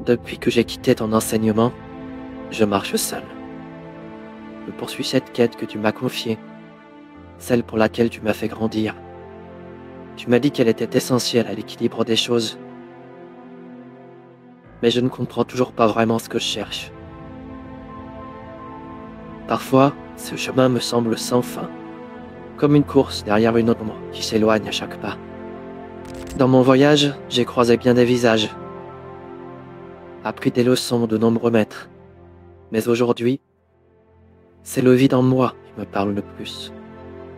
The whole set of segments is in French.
Depuis que j'ai quitté ton enseignement, je marche seul. Je poursuis cette quête que tu m'as confiée, celle pour laquelle tu m'as fait grandir. Tu m'as dit qu'elle était essentielle à l'équilibre des choses. Mais je ne comprends toujours pas vraiment ce que je cherche. Parfois, ce chemin me semble sans fin, comme une course derrière une ombre qui s'éloigne à chaque pas. Dans mon voyage, j'ai croisé bien des visages, appris des leçons de nombreux maîtres. Mais aujourd'hui, c'est le vide en moi qui me parle le plus.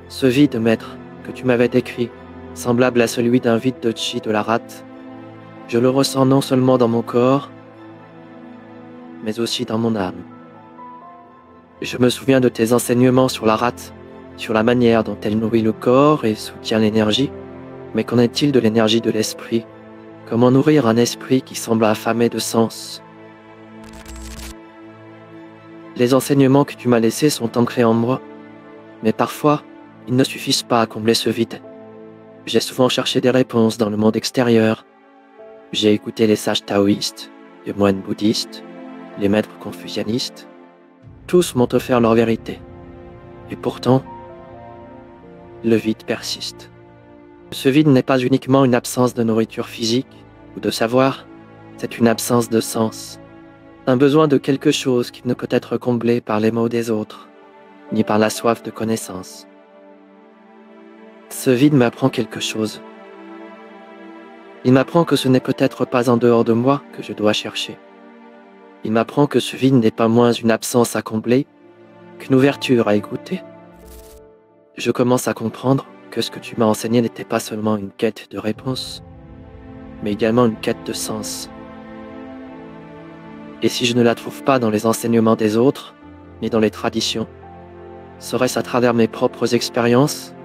Ce vide, maître, que tu m'avais décrit, semblable à celui d'un vide de chi de la rate, je le ressens non seulement dans mon corps, mais aussi dans mon âme. Je me souviens de tes enseignements sur la rate, sur la manière dont elle nourrit le corps et soutient l'énergie. Mais qu'en est-il de l'énergie de l'esprit? Comment nourrir un esprit qui semble affamé de sens? Les enseignements que tu m'as laissés sont ancrés en moi, mais parfois, ils ne suffisent pas à combler ce vide. J'ai souvent cherché des réponses dans le monde extérieur. J'ai écouté les sages taoïstes, les moines bouddhistes, les maîtres confucianistes. Tous m'ont offert leur vérité. Et pourtant, le vide persiste. Ce vide n'est pas uniquement une absence de nourriture physique ou de savoir, c'est une absence de sens. Un besoin de quelque chose qui ne peut être comblé par les mots des autres, ni par la soif de connaissance. Ce vide m'apprend quelque chose. Il m'apprend que ce n'est peut-être pas en dehors de moi que je dois chercher. Il m'apprend que ce vide n'est pas moins une absence à combler qu'une ouverture à écouter. Je commence à comprendre que ce que tu m'as enseigné n'était pas seulement une quête de réponse, mais également une quête de sens. Et si je ne la trouve pas dans les enseignements des autres, ni dans les traditions, serait-ce à travers mes propres expériences,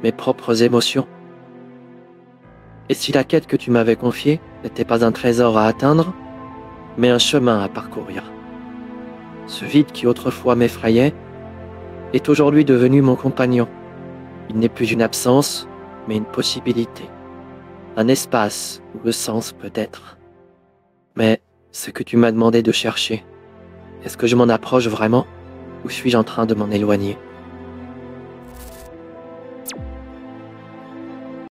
mes propres émotions? Et si la quête que tu m'avais confiée n'était pas un trésor à atteindre, mais un chemin à parcourir? Ce vide qui autrefois m'effrayait est aujourd'hui devenu mon compagnon. Il n'est plus une absence, mais une possibilité. Un espace où le sens peut être. Mais ce que tu m'as demandé de chercher, est-ce que je m'en approche vraiment ou suis-je en train de m'en éloigner?